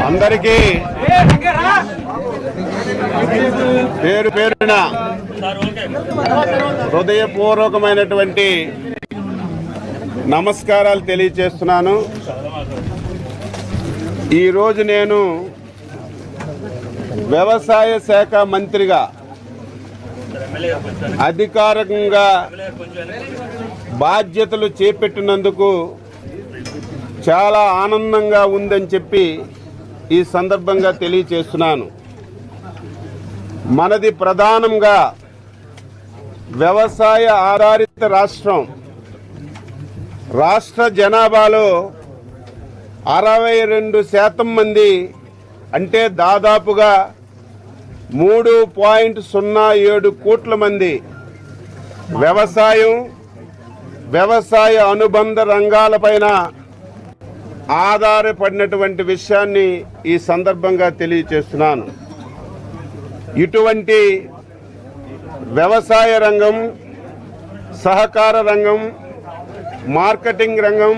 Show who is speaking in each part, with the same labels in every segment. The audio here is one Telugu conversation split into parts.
Speaker 1: అందరికీ పేరు పేరున హృదయపూర్వకమైనటువంటి నమస్కారాలు తెలియజేస్తున్నాను. ఈరోజు నేను వ్యవసాయ శాఖ మంత్రిగా అధికారికంగా బాధ్యతలు చేపట్టినందుకు చాలా ఆనందంగా ఉందని చెప్పి ఈ సందర్భంగా తెలియజేస్తున్నాను. మనది ప్రధానంగా వ్యవసాయ ఆధారిత రాష్ట్రం. రాష్ట్ర జనాభాలో 62% మంది, అంటే దాదాపుగా 3.07 కోట్ల మంది వ్యవసాయ అనుబంధ రంగాలపైన ఆధారపడినటువంటి విషయాన్ని ఈ సందర్భంగా తెలియజేస్తున్నాను. ఇటువంటి వ్యవసాయ రంగం, సహకార రంగం, మార్కెటింగ్ రంగం,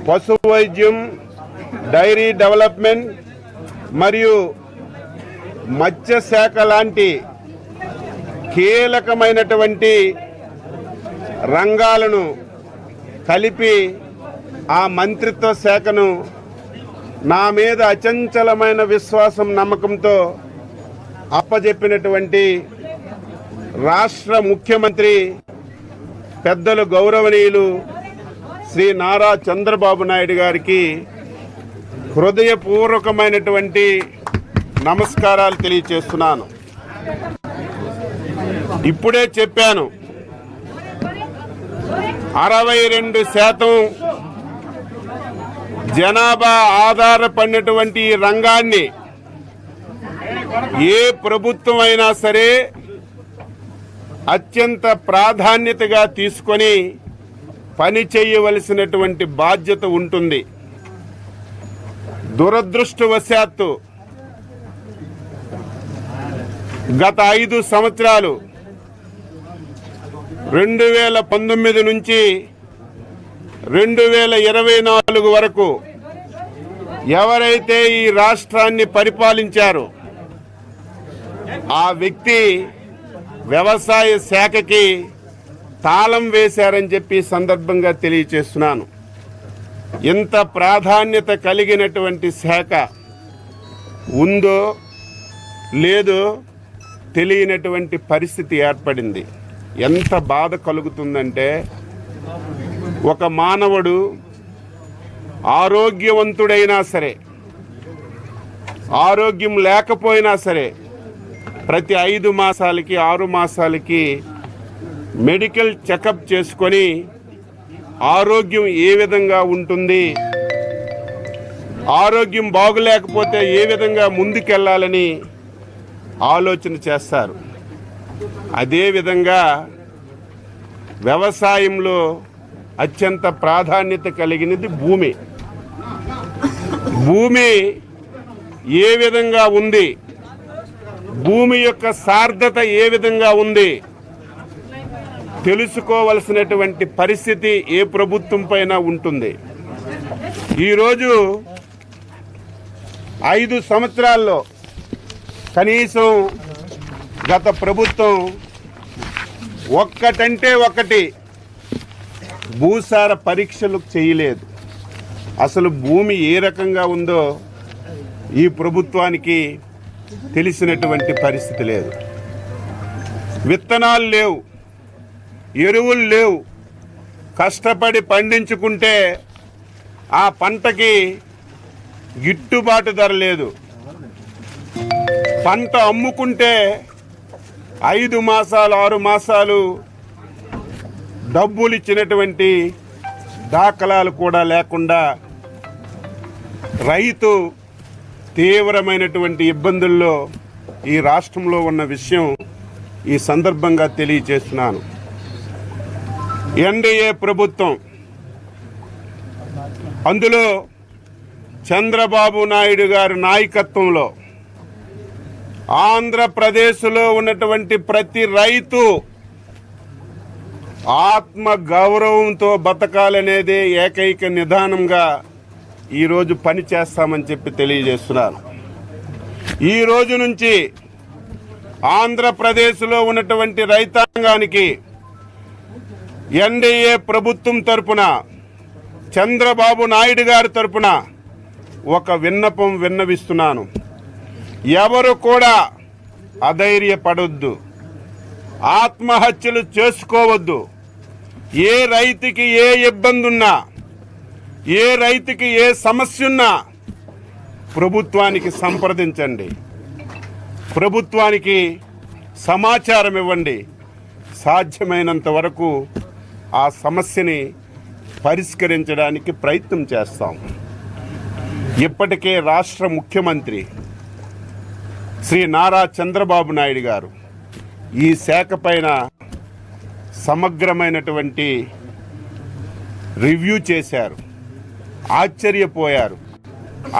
Speaker 1: పశు వైద్యం, డైరీ డెవలప్మెంట్ మరియు మత్స్యశాఖ లాంటి కీలకమైనటువంటి రంగాలను కలిపి ఆ మంత్రిత్వ శాఖను నా మీద అచంచలమైన విశ్వాసం, నమ్మకంతో అప్పజెప్పినటువంటి రాష్ట్ర ముఖ్యమంత్రి పెద్దలు గౌరవనీయులు శ్రీ నారా చంద్రబాబు నాయుడు గారికి హృదయపూర్వకమైనటువంటి నమస్కారాలు తెలియజేస్తున్నాను. ఇప్పుడే చెప్పాను, 62% జనాభా ఆధారపడినటువంటి ఈ రంగాన్ని ఏ ప్రభుత్వం అయినా సరే అత్యంత ప్రాధాన్యతగా తీసుకొని పని చేయవలసినటువంటి బాధ్యత ఉంటుంది. దురదృష్టవశాత్తు గత 5 సంవత్సరాలు 2019 నుంచి 2024 వరకు ఎవరైతే ఈ రాష్ట్రాన్ని పరిపాలించారో ఆ వ్యక్తి వ్యవసాయ శాఖకి తాళం వేశారని చెప్పి సందర్భంగా తెలియజేస్తున్నాను. ఎంత ప్రాధాన్యత కలిగినటువంటి శాఖ ఉందో లేదో తెలియనటువంటి పరిస్థితి ఏర్పడింది. ఎంత బాధ కలుగుతుందంటే, ఒక మానవుడు ఆరోగ్యవంతుడైనా సరే, ఆరోగ్యం లేకపోయినా సరే, ప్రతి 5 మాసాలకి 6 మాసాలకి మెడికల్ చెకప్ చేసుకొని ఆరోగ్యం ఏ విధంగా ఉంటుంది, ఆరోగ్యం బాగులేకపోతే ఏ విధంగా ముందుకెళ్ళాలని ఆలోచన చేస్తారు. అదేవిధంగా వ్యవసాయంలో అత్యంత ప్రాధాన్యత కలిగినది భూమి. భూమి ఏ విధంగా ఉంది, భూమి యొక్క సార్థత ఏ విధంగా ఉంది తెలుసుకోవలసినటువంటి పరిస్థితి ఏ ప్రభుత్వం పైన ఉంటుంది. ఈరోజు 5 సంవత్సరాల్లో కనీసం గత ప్రభుత్వం ఒక్కటంటే ఒకటి భూసార పరీక్షలు చేయలేదు. అసలు భూమి ఏ రకంగా ఉందో ఈ ప్రభుత్వానికి తెలిసినటువంటి పరిస్థితి లేదు. విత్తనాలు లేవు, ఎరువులు లేవు. కష్టపడి పండించుకుంటే ఆ పంటకి గిట్టుబాటు ధర లేదు. పంట అమ్ముకుంటే 5 మాసాలు 6 మాసాలు డబ్బులు ఇచ్చినటువంటి దాఖలాలు కూడా లేకుండా రైతు తీవ్రమైనటువంటి ఇబ్బందుల్లో ఈ రాష్ట్రంలో ఉన్న విషయం ఈ సందర్భంగా తెలియజేస్తున్నాను. ఎన్డీఏ ప్రభుత్వం, అందులో చంద్రబాబు నాయుడు గారి నాయకత్వంలో ఆంధ్రప్రదేశ్లో ఉన్నటువంటి ప్రతి రైతు ఆత్మ గౌరవంతో బతకాలనేదే ఏకైక నిదానంగా ఈరోజు పని చేస్తామని చెప్పి తెలియజేస్తున్నాను. ఈ రోజు నుంచి ఆంధ్రప్రదేశ్లో ఉన్నటువంటి రైతాంగానికి ఎన్డీఏ ప్రభుత్వం తరపున చంద్రబాబు నాయుడు గారి తరపున ఒక విన్నపం విన్నవిస్తున్నాను. ఎవరు కూడా అధైర్యపడొద్దు, ఆత్మహత్యలు చేసుకోవద్దు. ఏ రైతుకి ఏ ఇబ్బంది ఉన్నా, ఏ రైతుకి ఏ సమస్య ఉన్నా ప్రభుత్వానికి సంప్రదించండి, ప్రభుత్వానికి సమాచారం ఇవ్వండి. సాధ్యమైనంత వరకు ఆ సమస్యని పరిష్కరించడానికి ప్రయత్నం చేస్తాం. ఇప్పటికే రాష్ట్ర ముఖ్యమంత్రి శ్రీ నారా చంద్రబాబు నాయుడు గారు ఈ శాఖ పైన సమగ్రమైనటువంటి రివ్యూ చేశారు. ఆశ్చర్యపోయారు.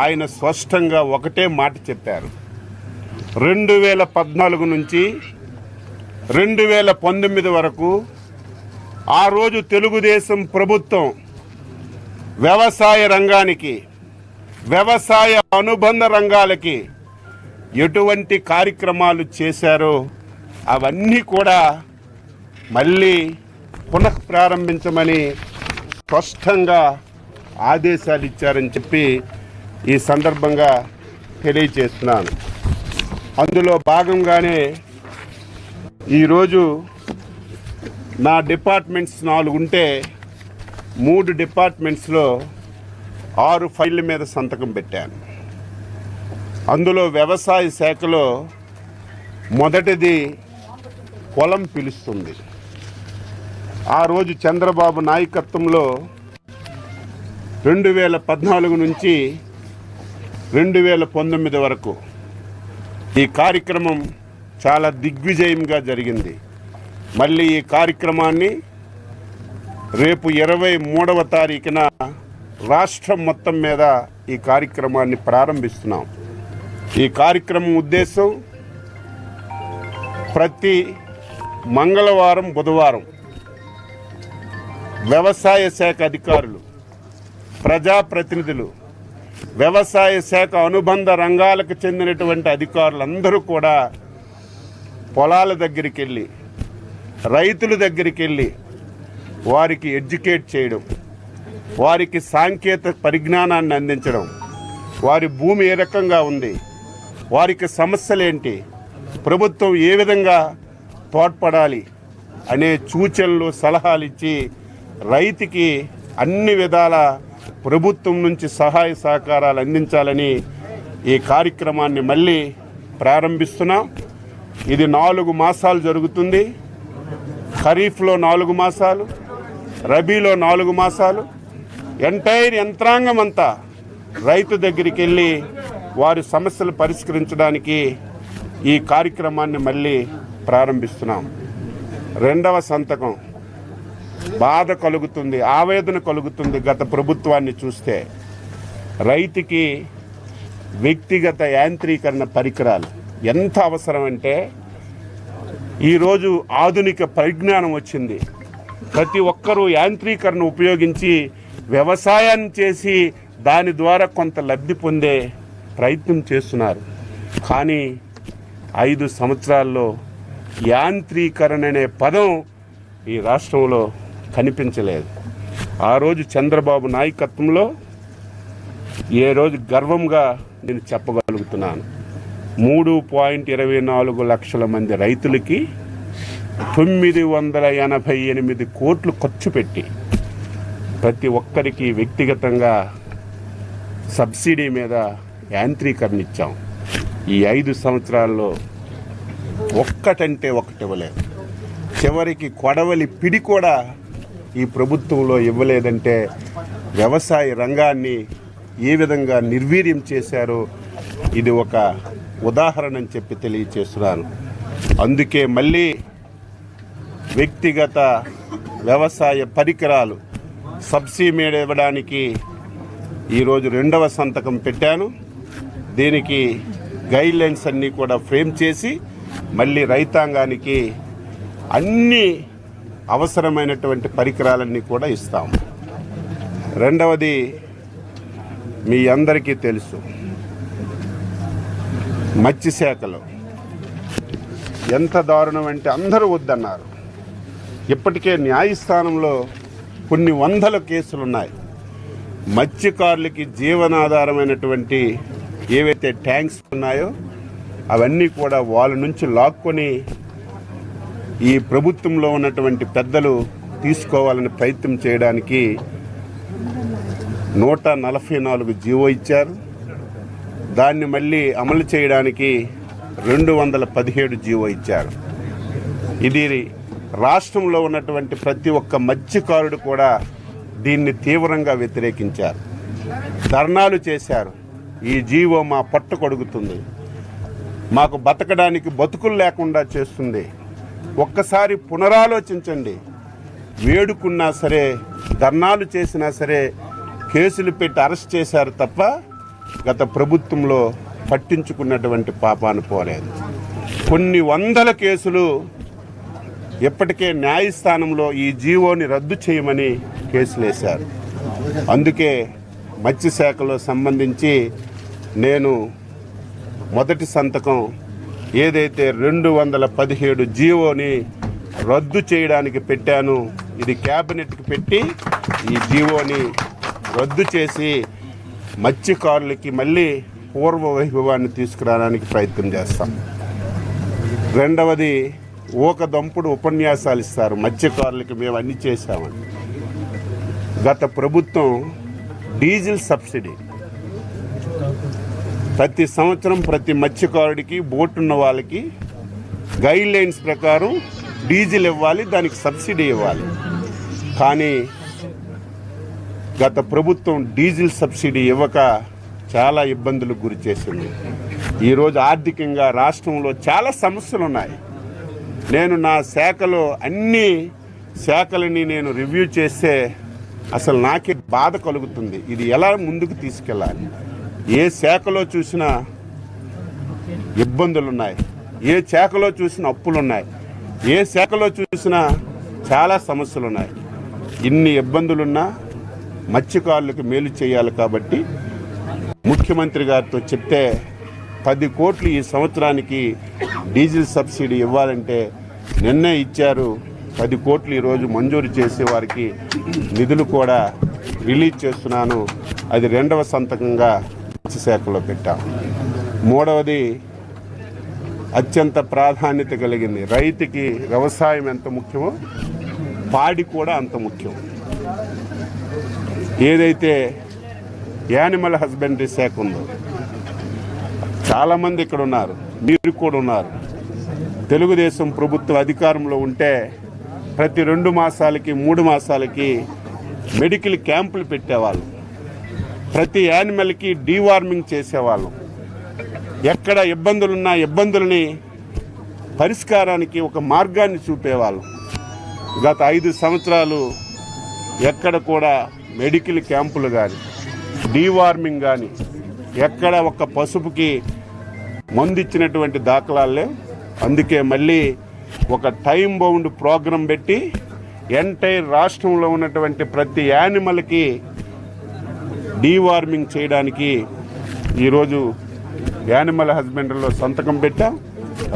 Speaker 1: ఆయన స్పష్టంగా ఒకటే మాట చెప్పారు. 2014 నుంచి 2019 వరకు ఆ రోజు తెలుగుదేశం ప్రభుత్వం వ్యవసాయ రంగానికి, వ్యవసాయ అనుబంధ రంగాలకి ఎటువంటి కార్యక్రమాలు చేశారో అవన్నీ కూడా మళ్ళీ పునఃప్రారంభించమని స్పష్టంగా ఆదేశాలు ఇచ్చారని చెప్పి ఈ సందర్భంగా తెలియజేస్తున్నాను. అందులో భాగంగానే ఈరోజు నా డిపార్ట్మెంట్స్ 4 ఉంటే 3 డిపార్ట్మెంట్స్లో 6 ఫైళ్ళ మీద సంతకం పెట్టాను. అందులో వ్యవసాయ శాఖలో మొదటిది పొలం పిలుస్తుంది. ఆ రోజు చంద్రబాబు నాయకత్వంలో 2014 నుంచి 2019 వరకు ఈ కార్యక్రమం చాలా దిగ్విజయంగా జరిగింది. మళ్ళీ ఈ కార్యక్రమాన్ని రేపు 23వ తారీఖున రాష్ట్రం మొత్తం మీద ఈ కార్యక్రమాన్ని ప్రారంభిస్తున్నాం. ఈ కార్యక్రమం ఉద్దేశం ప్రతి మంగళవారం, బుధవారం వ్యవసాయ శాఖ అధికారులు, ప్రజాప్రతినిధులు, వ్యవసాయ శాఖ అనుబంధ రంగాలకు చెందినటువంటి అధికారులందరూ కూడా పొలాల దగ్గరికి వెళ్ళి, రైతుల దగ్గరికి వెళ్ళి వారికి ఎడ్యుకేట్ చేయడం, వారికి సాంకేతిక పరిజ్ఞానాన్ని అందించడం, వారి భూమి ఏ రకంగా ఉంది, వారికి సమస్యలేంటి, ప్రభుత్వం ఏ విధంగా తోడ్పడాలి అనే సూచనలు, సలహాలు ఇచ్చి రైతుకి అన్ని విధాల ప్రభుత్వం నుంచి సహాయ సహకారాలు అందించాలని ఈ కార్యక్రమాన్ని మళ్ళీ ప్రారంభిస్తున్నాం. ఇది 4 మాసాలు జరుగుతుంది. ఖరీఫ్లో 4 మాసాలు, రబీలో 4 మాసాలు. ఎంటైర్ యంత్రాంగం అంతా రైతు దగ్గరికి వెళ్ళి వారి సమస్యలు పరిష్కరించడానికి ఈ కార్యక్రమాన్ని మళ్ళీ ప్రారంభిస్తున్నాం. 2వ సంతకం బాధ కలుగుతుంది, ఆవేదన కలుగుతుంది. గత ప్రభుత్వాన్ని చూస్తే రైతుకి వ్యక్తిగత యాంత్రీకరణ పరికరాలు ఎంత అవసరం అంటే, ఈరోజు ఆధునిక పరిజ్ఞానం వచ్చింది. ప్రతి ఒక్కరూ యాంత్రీకరణ ఉపయోగించి వ్యవసాయాన్ని చేసి దాని ద్వారా కొంత లబ్ధి పొందే ప్రయత్నం చేస్తున్నారు. కానీ 5 సంవత్సరాల్లో యాంత్రీకరణ అనే పదం ఈ రాష్ట్రంలో కనిపించలేదు. ఆ రోజు చంద్రబాబు నాయకత్వంలో ఏ రోజు గర్వంగా నేను చెప్పగలుగుతున్నాను, 3.24 లక్షల మంది రైతులకి 988 కోట్లు ఖర్చు పెట్టి ప్రతి ఒక్కరికి వ్యక్తిగతంగా సబ్సిడీ మీద యాంత్రీకరణ ఇచ్చాం. ఈ 5 సంవత్సరాల్లో ఒక్కటంటే ఒకటి ఇవ్వలేదు. చివరికి కొడవలి పిడి కూడా ఈ ప్రభుత్వంలో ఇవ్వలేదంటే వ్యవసాయ రంగాన్ని ఏ విధంగా నిర్వీర్యం చేశారో ఇది ఒక ఉదాహరణ అని చెప్పి తెలియజేస్తున్నాను. అందుకే మళ్ళీ వ్యక్తిగత వ్యవసాయ పరికరాలు సబ్సిడీ మీద ఇవ్వడానికి ఈరోజు 2వ సంతకం పెట్టాను. దీనికి గైడ్లైన్స్ అన్నీ కూడా ఫ్రేమ్ చేసి మళ్ళీ రైతాంగానికి అన్ని అవసరమైనటువంటి పరికరాలన్నీ కూడా ఇస్తాం. 2వది మీ అందరికీ తెలుసు. మత్స్యశాఖలో ఎంత దారుణం అంటే అందరూ వద్దన్నారు. ఇప్పటికే న్యాయస్థానంలో కొన్ని వందల కేసులున్నాయి. మత్స్యకారులకి జీవనాధారమైనటువంటి ఏవైతే ట్యాంక్స్ ఉన్నాయో అవన్నీ కూడా వాళ్ళ నుంచి లాక్కొని ఈ ప్రభుత్వంలో ఉన్నటువంటి పెద్దలు తీసుకోవాలని ప్రయత్నం చేయడానికి 144 జీవో ఇచ్చారు. దాన్ని మళ్ళీ అమలు చేయడానికి 217 జీవో ఇచ్చారు. ఇది రాష్ట్రంలో ఉన్నటువంటి ప్రతి ఒక్క మత్స్యకారుడు కూడా దీన్ని తీవ్రంగా వ్యతిరేకించారు, ధర్నాలు చేశారు. ఈ జీవో మా పట్టు కొడుకుతుంది, మాకు బతకడానికి బతుకులు లేకుండా చేస్తుంది. ఒక్కసారి పునరాలోచించండి. వేడుకున్నా సరే, ధర్నాలు చేసినా సరే కేసులు పెట్టి అరెస్ట్ చేశారు తప్ప గత ప్రభుత్వంలో పట్టించుకున్నటువంటి పాపాను పోలేదు. కొన్ని వందల కేసులు ఇప్పటికే న్యాయస్థానంలో ఈ జీవోని రద్దు చేయమని కేసులు వేశారు. అందుకే మత్స్యశాఖలో సంబంధించి నేను మొదటి సంతకం ఏదైతే 217 జీవోని రద్దు చేయడానికి పెట్టాను, ఇది క్యాబినెట్కి పెట్టి ఈ జీవోని రద్దు చేసి మత్స్యకారులకి మళ్ళీ పూర్వ వైభవాన్ని తీసుకురావడానికి ప్రయత్నం చేస్తాం. రెండవది, ఊకదంపుడు ఉపన్యాసాలు ఇస్తారు మత్స్యకారులకి మేము అన్నీ చేశామని. గత ప్రభుత్వం డీజిల్ సబ్సిడీ ప్రతి సంవత్సరం ప్రతి మత్స్యకారుడికి బోటున్న వాళ్ళకి గైడ్ లైన్స్ ప్రకారం డీజిల్ ఇవ్వాలి, దానికి సబ్సిడీ ఇవ్వాలి. కానీ గత ప్రభుత్వం డీజిల్ సబ్సిడీ ఇవ్వక చాలా ఇబ్బందులకు గురి చేసింది. ఈరోజు ఆర్థికంగా రాష్ట్రంలో చాలా సమస్యలు ఉన్నాయి. నేను నా శాఖలో అన్ని శాఖలని నేను రివ్యూ చేస్తే అసలు నాకే బాధ కలుగుతుంది. ఇది ఎలా ముందుకు తీసుకెళ్ళాలి? ఏ శాఖలో చూసినా ఇబ్బందులు ఉన్నాయి, ఏ శాఖలో చూసినా అప్పులు ఉన్నాయి, ఏ శాఖలో చూసినా చాలా సమస్యలు ఉన్నాయి. ఇన్ని ఇబ్బందులున్నా మత్స్యకారులకు మేలు చేయాలి కాబట్టి ముఖ్యమంత్రి గారితో చెప్తే 10 కోట్లు ఈ సంవత్సరానికి డీజిల్ సబ్సిడీ ఇవ్వాలంటే నిన్నే ఇచ్చారు. 10 కోట్లు ఈరోజు మంజూరు చేసే వారికి నిధులు కూడా రిలీజ్ చేస్తున్నాను. అది 2వ సంతకంగా మత్స్యశాఖలో పెట్టాం. 3వది అత్యంత ప్రాధాన్యత కలిగింది. రైతుకి వ్యవసాయం ఎంత ముఖ్యమో పాడి కూడా అంత ముఖ్యం. ఏదైతే యానిమల్ హస్బెండరీ శాఖ ఉందో, చాలామంది ఇక్కడ ఉన్నారు, మీరు కూడా ఉన్నారు. తెలుగుదేశం ప్రభుత్వం అధికారంలో ఉంటే ప్రతి 2 మాసాలకి 3 మాసాలకి మెడికల్ క్యాంపులు పెట్టేవాళ్ళు, ప్రతి యానిమల్కి డీవార్మింగ్ చేసేవాళ్ళం. ఎక్కడ ఇబ్బందులున్నా ఇబ్బందులని పరిష్కారానికి ఒక మార్గాన్ని చూపేవాళ్ళం. గత 5 సంవత్సరాలు ఎక్కడ కూడా మెడికల్ క్యాంపులు కానీ డీవార్మింగ్ కానీ ఎక్కడ ఒక పసుపుకి మందు ఇచ్చినటువంటి దాఖలాలు లేవు. అందుకే మళ్ళీ ఒక టైం బౌండ్ ప్రోగ్రాం పెట్టి ఎంటైర్ రాష్ట్రంలో ఉన్నటువంటి ప్రతి యానిమల్కి డీవార్మింగ్ చేయడానికి ఈరోజు యానిమల్ హస్బెండరీలో సంతకం పెట్టాం.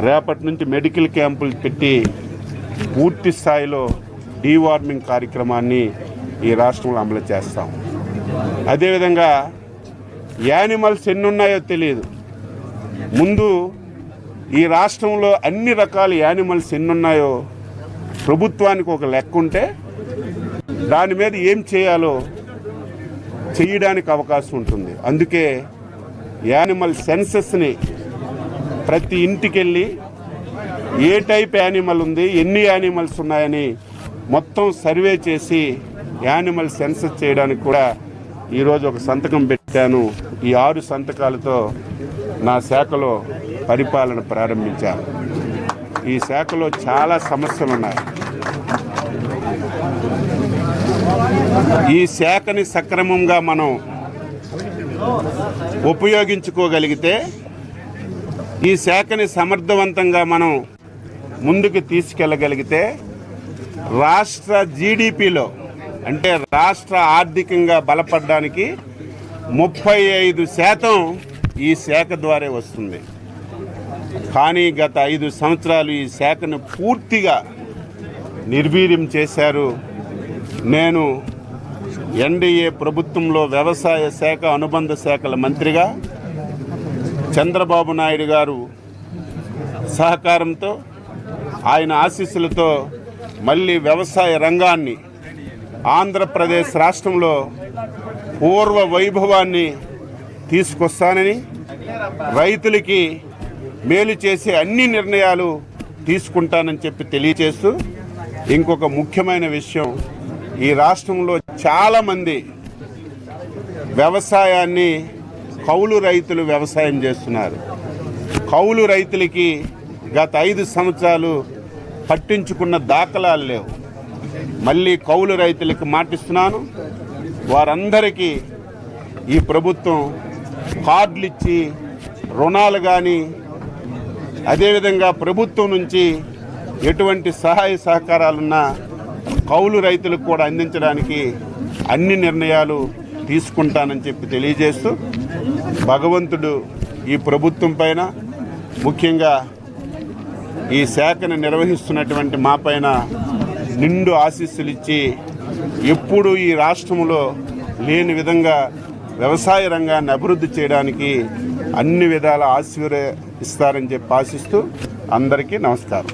Speaker 1: రేపటి నుంచి మెడికల్ క్యాంపులు పెట్టి పూర్తి స్థాయిలో డీవార్మింగ్ కార్యక్రమాన్ని ఈ రాష్ట్రంలో అమలు చేస్తాం. అదేవిధంగా యానిమల్స్ ఎన్ని ఉన్నాయో తెలియదు. ముందు ఈ రాష్ట్రంలో అన్ని రకాల యానిమల్స్ ఎన్ని ఉన్నాయో ప్రభుత్వానికి ఒక లెక్క ఉంటే దాని మీద ఏం చేయాలో చేయడానికి అవకాశం ఉంటుంది. అందుకే యానిమల్ సెన్సస్ని ప్రతి ఇంటికి వెళ్ళి ఏ టైప్ యానిమల్ ఉంది, ఎన్ని యానిమల్స్ ఉన్నాయని మొత్తం సర్వే చేసి యానిమల్ సెన్సస్ చేయడానికి కూడా ఈరోజు ఒక సంతకం పెట్టాను. ఈ 6 సంతకాలతో నా శాఖలో పరిపాలన ప్రారంభించాను. ఈ శాఖలో చాలా సమస్యలు ఉన్నాయి. ఈ శాఖని సక్రమంగా మనం ఉపయోగించుకోగలిగితే, ఈ శాఖని సమర్థవంతంగా మనం ముందుకు తీసుకెళ్ళగలిగితే రాష్ట్ర జీడిపిలో అంటే రాష్ట్ర ఆర్థికంగా బలపడడానికి 35% ఈ శాఖ ద్వారా వస్తుంది. కానీ గత 5 సంవత్సరాలు ఈ శాఖను పూర్తిగా నిర్వీర్యం చేశారు. నేను ఎన్డీఏ ప్రభుత్వంలో వ్యవసాయ శాఖ అనుబంధ శాఖల మంత్రిగా చంద్రబాబు నాయుడు గారు సహకారంతో ఆయన ఆశీస్సులతో మళ్ళీ వ్యవసాయ రంగాన్ని ఆంధ్రప్రదేశ్ రాష్ట్రంలో పూర్వ వైభవాన్ని తీసుకొస్తానని, రైతులకి మేలు చేసే అన్ని నిర్ణయాలు తీసుకుంటానని చెప్పి తెలియజేస్తూ, ఇంకొక ముఖ్యమైన విషయం, ఈ రాష్ట్రంలో చాలామంది వ్యవసాయాన్ని కౌలు రైతులు వ్యవసాయం చేస్తున్నారు. కౌలు రైతులకి గత 5 సంవత్సరాలు పట్టించుకున్న దాఖలాలు లేవు. మళ్ళీ కౌలు రైతులకు మాటిస్తున్నాను, వారందరికీ ఈ ప్రభుత్వం కార్డులు ఇచ్చి రుణాలు కానీ అదేవిధంగా ప్రభుత్వం నుంచి ఎటువంటి సహాయ సహకారాలున్నా కౌలు రైతులకు కూడా అందించడానికి అన్ని నిర్ణయాలు తీసుకుంటానని చెప్పి తెలియజేస్తూ, భగవంతుడు ఈ ప్రభుత్వం పైన, ముఖ్యంగా ఈ శాఖను నిర్వహిస్తున్నటువంటి మా పైన నిండు ఆశీస్సులు ఇచ్చి ఎప్పుడూ ఈ రాష్ట్రంలో లేని విధంగా వ్యవసాయ రంగాన్ని అభివృద్ధి చేయడానికి అన్ని విధాల ఆశీర్వదిస్తారని చెప్పి ఆశిస్తూ అందరికీ నమస్కారం.